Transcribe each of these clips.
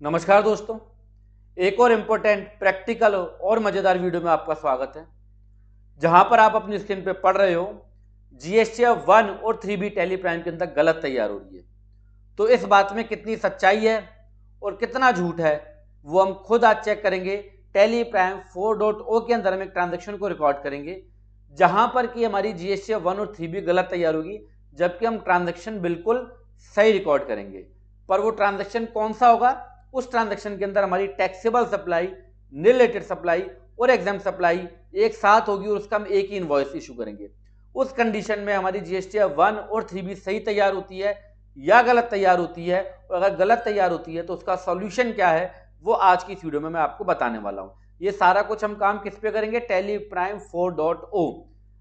नमस्कार दोस्तों, एक और इम्पोर्टेंट प्रैक्टिकल और मज़ेदार वीडियो में आपका स्वागत है। जहां पर आप अपनी स्क्रीन पे पढ़ रहे हो जीएसटीएफ 1 और 3B टैली प्राइम के अंदर गलत तैयार हो रही है। तो इस बात में कितनी सच्चाई है और कितना झूठ है वो हम खुद आज चेक करेंगे। टैली प्राइम 4.0 के अंदर हम एक ट्रांजेक्शन को रिकॉर्ड करेंगे जहां पर कि हमारी जीएसटीएफ 1 और 3B गलत तैयार होगी, जबकि हम ट्रांजेक्शन बिल्कुल सही रिकॉर्ड करेंगे। पर वो ट्रांजेक्शन कौन सा होगा? उस ट्रांजेक्शन के अंदर हमारी टैक्सेबल सप्लाई, रिलेटेड सप्लाई और एग्जाम सप्लाई एक साथ होगी और उसका हम एक ही इनवॉइस इशू करेंगे। उस कंडीशन में हमारी जीएसटीएफ 1 और 3B सही तैयार होती है या गलत तैयार होती है, और अगर गलत तैयार होती है तो उसका सॉल्यूशन क्या है वो आज की इस वीडियो में मैं आपको बताने वाला हूं। ये सारा कुछ हम काम किस पे करेंगे? Tally prime 4.0।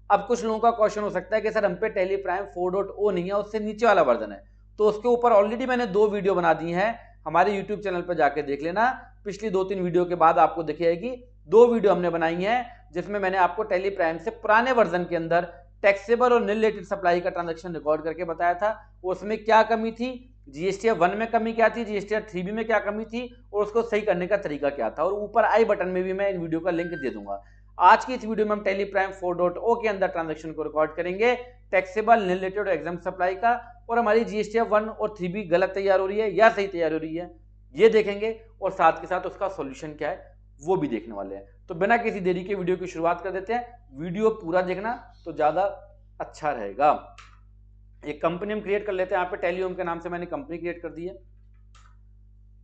अब कुछ लोगों का क्वेश्चन हो सकता है कि सर हम पे टैली प्राइम 4.0 नहीं है, उससे नीचे वाला वर्जन है। तो उसके ऊपर ऑलरेडी मैंने 2 वीडियो बना दी हैं, हमारे YouTube चैनल पर जाके देख लेना। पिछली 2-3 वीडियो के बाद आपको दिख जाएगी 2 वीडियो हमने बनाई हैं जिसमें मैंने आपको टैली प्राइम से पुराने वर्जन के अंदर टैक्सेबल और रिलेटेड सप्लाई का ट्रांजैक्शन रिकॉर्ड करके बताया था। उसमें क्या कमी थी, जीएसटीएफ 1 में कमी क्या थी, जीएसटीएफ 3B में क्या कमी थी और उसको सही करने का तरीका क्या था, और ऊपर आई बटन में भी मैं इन वीडियो का लिंक दे दूंगा। आज की इस वीडियो में हम टैली प्राइम 4.0 के अंदर ट्रांजैक्शन को रिकॉर्ड करेंगे, टैक्सेबल, रिलेटेड और एग्जाम सप्लाई का, और हमारी जीएसटीएफ 1 और 3B गलत तैयार हो रही है या सही तैयार हो रही है ये देखेंगे, और साथ के साथ उसका सॉल्यूशन क्या है वो भी देखने वाले हैं। तो बिना किसी देरी के वीडियो की शुरुआत कर देते हैं। वीडियो पूरा देखना तो ज्यादा अच्छा रहेगा। एक कंपनी हम क्रिएट कर लेते हैं। यहाँ पे टैली होम के नाम से मैंने कंपनी क्रिएट कर दी है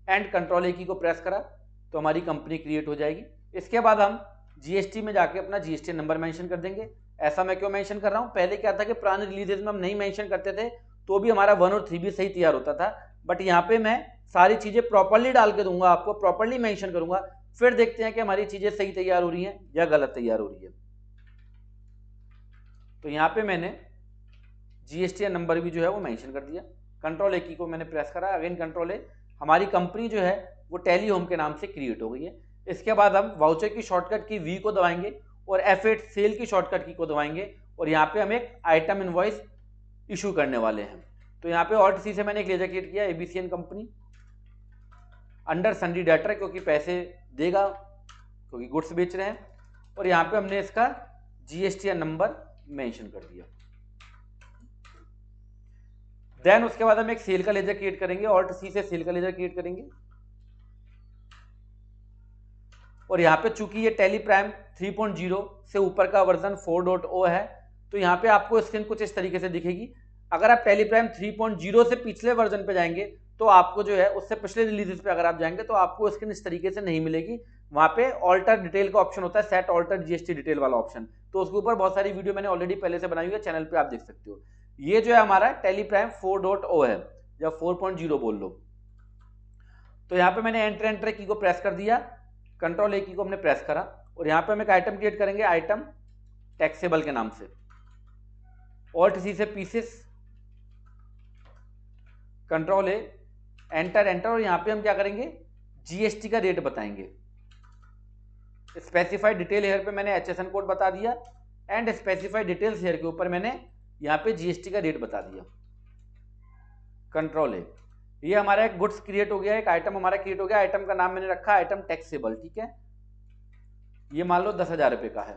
एंड कंट्रोल ए की को प्रेस करा तो हमारी कंपनी क्रिएट हो जाएगी। इसके बाद हम जीएसटी में जाके अपना जीएसटी नंबर मेंशन कर देंगे। ऐसा मैं क्यों मेंशन कर रहा हूँ? पहले क्या था कि पुराने रिलीजेस में हम नहीं मेंशन करते थे तो भी हमारा 1 और 3 भी सही तैयार होता था, बट यहाँ पे मैं सारी चीजें प्रॉपर्ली डाल के दूंगा, आपको प्रॉपर्ली मेंशन करूंगा, फिर देखते हैं कि हमारी चीजें सही तैयार हो रही हैं या गलत तैयार हो रही है। तो यहाँ पे मैंने जीएसटी नंबर भी जो है वो मेंशन कर दिया। कंट्रोल ए की को मैंने प्रेस करा, अगेन कंट्रोल ए, हमारी कंपनी जो है वो टैली होम के नाम से क्रिएट हो गई है। इसके बाद हम वाउचर की शॉर्टकट की वी को दबाएंगे और F8 सेल की शॉर्टकट की को दबाएंगे, और यहाँ पे हम एक आइटम इनवॉइस इशू करने वाले हैं। तो यहाँ पे ऑल्ट सी से मैंने एक लेजर क्रिएट किया, एबीसीएन कंपनी अंडर सन्डी डेटर, क्योंकि पैसे देगा क्योंकि गुड्स बेच रहे हैं, और यहाँ पे हमने इसका जीएसटी नंबर मेंशन कर दिया। देन उसके बाद हम एक सेल का लेजर क्रिएट करेंगे, ऑल्ट सी से सेल का लेजर क्रिएट करेंगे, और यहाँ पे चूंकि ये टैली प्राइम 3.0 से ऊपर का वर्जन 4.0 है तो यहाँ पे आपको स्क्रीन कुछ इस तरीके से दिखेगी। अगर आप टैली प्राइम 3.0 से पिछले वर्जन पे जाएंगे तो आपको जो है उससे पिछले रिलीजेस पे अगर आप जाएंगे तो आपको स्क्रीन इस तरीके से नहीं मिलेगी। वहां पे ऑल्टर डिटेल का ऑप्शन होता है, सेट ऑल्टर जीएसटी डिटेल वाला ऑप्शन, तो उसके ऊपर बहुत सारी वीडियो मैंने ऑलरेडी पहले से बनाई हुई है, चैनल पे आप देख सकते हो। ये जो है हमारा टैली प्राइम 4.0 है या 4.0 बोल लो। तो यहाँ पे मैंने एंटर की को प्रेस कर दिया, कंट्रोल ए की को हमने प्रेस करा, और यहाँ पे हम एक आइटम क्रिएट करेंगे, आइटम टैक्सेबल के नाम से, ऑल्ट सी से पीसेस, कंट्रोल ए, एंटर, और यहाँ पे हम क्या करेंगे, जीएसटी का रेट बताएंगे। स्पेसिफाइड डिटेल हेयर पे मैंने एचएसएन कोड बता दिया, एंड स्पेसिफाइड डिटेल्स हेयर के ऊपर मैंने यहाँ पे जीएसटी का रेट बता दिया। कंट्रोल ए, ये हमारा एक गुड्स क्रिएट हो गया, एक आइटम हमारा क्रिएट हो गया। आइटम का नाम मैंने रखा आइटम टैक्सेबल, ठीक है, ये मान लो 10,000 रुपए का है।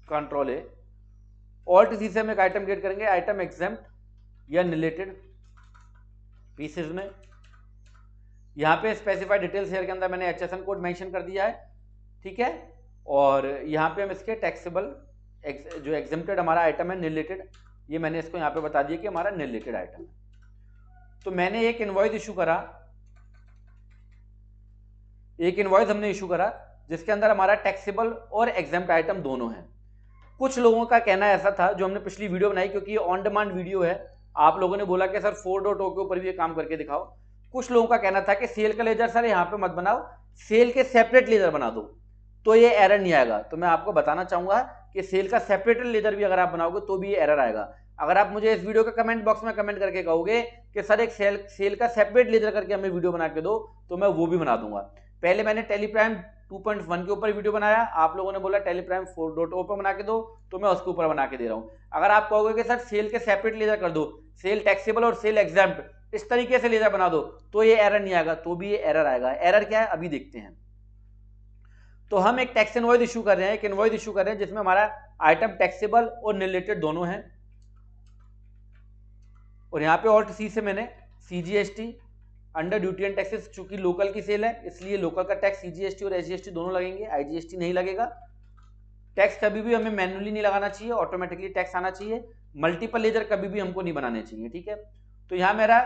कंट्रोल ए, ऑल्ट सी से हम एक आइटम क्रिएट करेंगे, आइटम एग्जेम्प्ट या रिलेटेड पीसेस में। यहाँ पे स्पेसिफाइड डिटेल्स हेयर के अंदर मैंने एचएसएन कोड मेंशन कर दिया है, ठीक है, और यहाँ पे हम इसके टैक्सेबल जो एग्जेम्प्टेड हमारा आइटम है रिलेटेड, ये मैंने इसको यहाँ पे बता दिया कि हमारा रिलेटेड आइटम है। तो मैंने एक इनवॉइस इशू करा, एक इनवॉइस हमने इशू करा जिसके अंदर हमारा टैक्सेबल और एग्जेम्प्ट आइटम दोनों हैं। कुछ लोगों का कहना ऐसा था, जो हमने पिछली वीडियो बनाई, क्योंकि ये ऑन डिमांड वीडियो है, आप लोगों ने बोला कि सर 4.0 के ऊपर भी ये काम करके दिखाओ। कुछ लोगों का कहना था कि सेल का लेजर सर यहाँ पे मत बनाओ, सेल के सेपरेट लेजर बना दो तो ये एरर नहीं आएगा। तो मैं आपको बताना चाहूंगा कि सेल का सेपरेट लेजर भी अगर आप बनाओगे तो भी ये एरर आएगा। अगर आप मुझे इस वीडियो के कमेंट बॉक्स में कमेंट करके कहोगे कि सर एक सेल का सेपरेट लेजर करके हमें वीडियो बना के दो, तो मैं वो भी बना दूंगा। पहले मैंने टैली प्राइम 2.1 के ऊपर वीडियो बनाया, आप लोगों ने बोला टैली प्राइम 4.0 पर बना के दो, तो मैं उसके ऊपर बना के दे रहा हूं। अगर आप कहोगे कि सर सेल के सेपरेट लेजर कर दो, सेल टैक्सेबल और सेल एग्जाम्प्ट, इस तरीके से लेजर बना दो तो ये एरर नहीं आएगा, तो भी ये एरर आएगा। एरर क्या है अभी देखते हैं। तो हम एक टैक्स इनवॉइस इशू कर रहे हैं, एक इनवॉइस इशू कर रहे हैं जिसमें हमारा आइटम टैक्सेबल और रिलेटेड दोनों हैं, और यहाँ पे ऑल्ट सी से मैंने CGST under duty and taxes, चूंकि लोकल की सेल है इसलिए लोकल का टैक्स CGST और SGST दोनों लगेंगे, IGST नहीं लगेगा। टैक्स कभी भी हमें मैन्युअली नहीं लगाना चाहिए, ऑटोमेटिकली टैक्स आना चाहिए। मल्टीपल लेजर कभी भी हमको नहीं बनाने चाहिए, ठीक है। तो यहाँ मेरा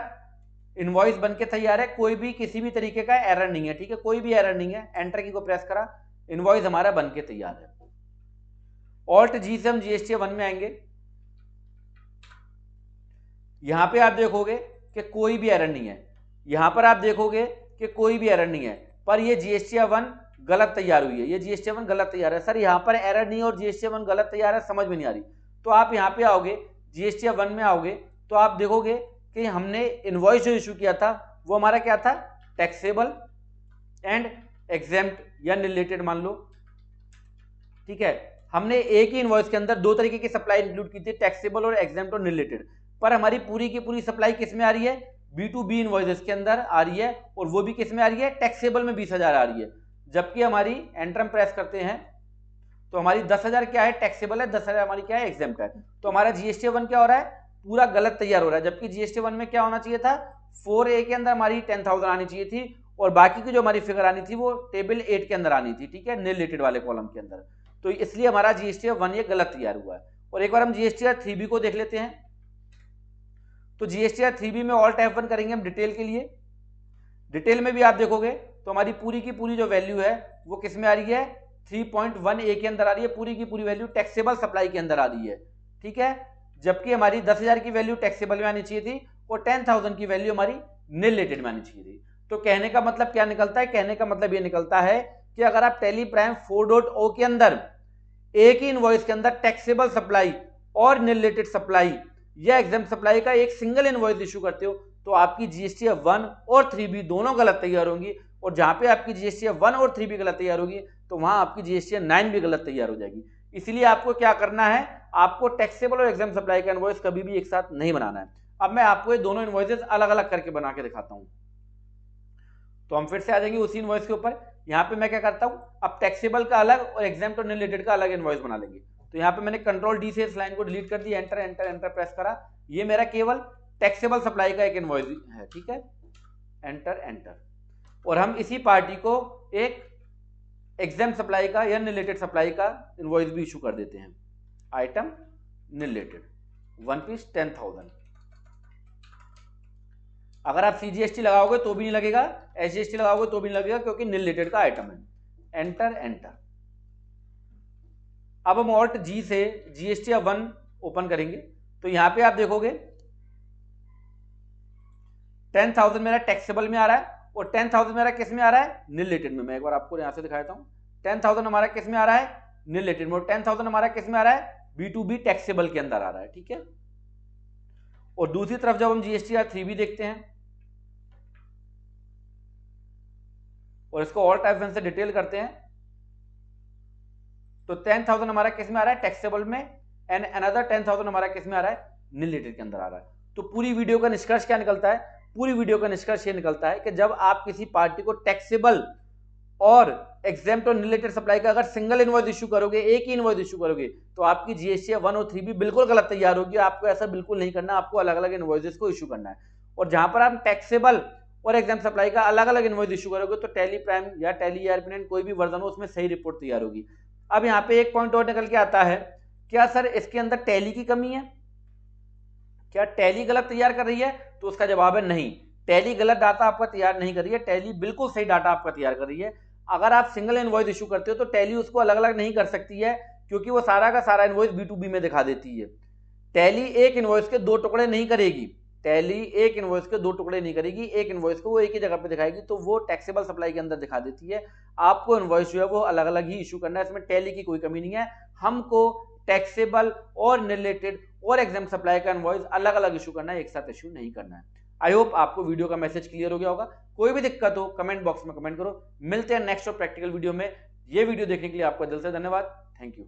इनवॉइस बन के तैयार है, कोई भी किसी भी तरीके का एरर नहीं है, ठीक है, कोई भी एरर नहीं है। एंटर की को प्रेस करा, इनवॉइस हमारा बन के तैयार है। ऑल्ट जी से हम GST 1 में आएंगे। यहां पे आप देखोगे कि कोई भी एरर नहीं है, यहां पर आप देखोगे कि कोई भी एरर नहीं है, पर ये GST 1 गलत तैयार हुई है, ये GST 1 गलत तैयार है। सर यहां पर एरर नहीं और GST 1 गलत तैयार है, समझ में नहीं आ रही। तो आप यहां पे आओगे, GST 1 में आओगे तो आप देखोगे कि हमने इनवॉइस जो इशू किया था वो हमारा क्या था, टैक्सेबल एंड एग्जेम्प्ट या रिलेटेड मान लो, ठीक है। हमने एक ही इनवॉइस के अंदर दो तरीके की सप्लाई इंक्लूड की थी, टैक्सेबल और एग्जेम्प्ट और रिलेटेड, पर हमारी पूरी की पूरी सप्लाई किस में आ रही है, B2B इनवॉइसेस के अंदर आ रही है, और वो भी किस में आ रही है, टैक्सेबल में 20,000 आ रही है। जबकि हमारी एंटर प्रेस करते हैं तो हमारी 10,000 क्या है, टैक्सेबल है, 10,000 हमारी क्या है, एग्जेम्प्ट है। तो हमारा GST 1 क्या हो रहा है, पूरा गलत तैयार हो रहा है। जबकि GST 1 में क्या होना चाहिए था, 4A के अंदर हमारी 10,000 आनी चाहिए थी, और बाकी की जो हमारी फिगर आनी थी वो टेबल 8 के अंदर आनी थी, ठीक है, रिलेटेड वाले कॉलम के अंदर। तो इसलिए हमारा GST 1 ये गलत तैयार हुआ है। और एक बार हम GST 3B को देख लेते हैं। तो GST 3B में ऑल्ट F1 करेंगे हम डिटेल के लिए। डिटेल में भी आप देखोगे तो हमारी पूरी की पूरी जो वैल्यू है वो किस में आ रही है, 3.1A के अंदर आ रही है, पूरी की पूरी वैल्यू टैक्सेबल सप्लाई के अंदर आ रही है, ठीक है। जबकि हमारी 10,000 की वैल्यू टैक्सेबल में आनी चाहिए थी और 10,000 की वैल्यू हमारी रिलेटेड में आनी चाहिए थी। तो कहने का मतलब क्या निकलता है, कहने का मतलब ये निकलता है कि अगर आप टैली प्राइम 4.0 के अंदर एक ही इनवॉइस के अंदर टैक्सेबल सप्लाई और रिलेटेड सप्लाई या एग्जाम सप्लाई का एक सिंगल इनवॉइस इशू करते हो तो आपकी GST 1 और 3B दोनों गलत तैयार होंगी, और जहां पे आपकी GST 1 और 3B गलत तैयार होगी तो वहां आपकी GST 9 भी गलत तैयार हो जाएगी। इसलिए आपको क्या करना है, आपको टैक्सेबल और एग्जाम सप्लाई का इनवॉइस कभी भी एक साथ नहीं बनाना है। अब मैं आपको ये दोनों इनवॉइसेस अलग अलग करके बना के दिखाता हूं। तो हम फिर से आ जाएंगे उसी इनवॉइस के ऊपर। यहाँ पे मैं क्या करता हूँ, अब टैक्सेबल का अलग और एग्जाम्प्ट और रिलेटेड का अलग इनवॉइस बना लेंगे। तो यहाँ पे मैंने कंट्रोल D से इस लाइन को डिलीट कर दिया, एंटर एंटर एंटर प्रेस करा, ये मेरा केवल टैक्सेबल सप्लाई का एक इनवॉइस है, ठीक है, एंटर एंटर। और हम इसी पार्टी को एक एग्जाम सप्लाई का या रिलेटेड सप्लाई का इनवॉइस भी इशू कर देते हैं, आइटम रिलेटेड 1 पीस 10,000। अगर आप CGST लगाओगे तो भी नहीं लगेगा, SGST लगाओगे तो भी नहीं लगेगा, क्योंकि रिलेटेड का आइटम है, एंटर एंटर। अब हम ऑल्ट G से GST 1 ओपन करेंगे तो यहां पे आप देखोगे 10,000 मेरा टैक्सेबल में आ रहा है और 10,000 मेरा किस में आ रहा है, रिलेटेड में। मैं एक बार आपको यहां से दिखाता हूं, 10,000 हमारा किस में आ रहा है, रिलेटेड में, और 10,000 हमारा किस में आ रहा है, B2B टैक्सेबल के अंदर आ रहा है, ठीक है। और दूसरी तरफ जब हम GST 3B देखते हैं और इसको ऑल्ट F1 से डिटेल करते हैं तो 10,000 हमारा किस में आ रहा है, टैक्सेबल में, एंड अनदर 10,000 हमारा किस में आ रहा है, रिलेटेड के अंदर आ रहा है। तो पूरी वीडियो का निष्कर्ष क्या निकलता है, पूरी वीडियो का निष्कर्ष ये निकलता है कि जब आप किसी पार्टी को टैक्सेबल और एग्जेम्प्ट और रिलेटेड सप्लाई का अगर सिंगल इनवॉइस इशू करोगे, एक ही इनवॉइस इशू करोगे, तो आपकी GST 1 और 3B बिल्कुल गलत तैयार होगी। आपको ऐसा बिल्कुल नहीं करना, आपको अलग अलग इनवॉइसेस को इशू करना है। और जहां पर आप टैक्सेबल और एग्जाम सप्लाई का अलग अलग इनवॉइस इशू करोगे तो टैली प्राइम या टैली ERP9 कोई भी वर्जन हो उसमें सही रिपोर्ट तैयार होगी। अब यहाँ पे एक पॉइंट और निकल के आता है, क्या सर इसके अंदर टैली की कमी है, क्या टैली गलत तैयार कर रही है? तो उसका जवाब है नहीं, टैली गलत डाटा आपका तैयार नहीं कर रही है, टैली बिल्कुल सही डाटा आपका तैयार कर रही है। अगर आप सिंगल इनवॉइस इशू करते हो तो टैली उसको अलग अलग नहीं कर सकती है, क्योंकि वो सारा का सारा इनवॉइस B2B में दिखा देती है। टैली एक इनवॉइस के दो टुकड़े नहीं करेगी, टैली एक इनवॉइस के दो टुकड़े नहीं करेगी, एक इनवॉइस को वो एक ही जगह पे दिखाएगी, तो वो टैक्सेबल सप्लाई के अंदर दिखा देती है। आपको इनवॉइस जो है वो अलग अलग ही इशू करना है, इसमें टैली की कोई कमी नहीं है। हमको टैक्सेबल और रिलेटेड और एग्जाम सप्लाई का इनवॉइस अलग अलग इशू करना है, एक साथ इशू नहीं करना है। आई होप आपको वीडियो का मैसेज क्लियर हो गया होगा। कोई भी दिक्कत हो कमेंट बॉक्स में कमेंट करो। मिलते हैं नेक्स्ट और प्रैक्टिकल वीडियो में। ये वीडियो देखने के लिए आपका दिल से धन्यवाद। Thank you.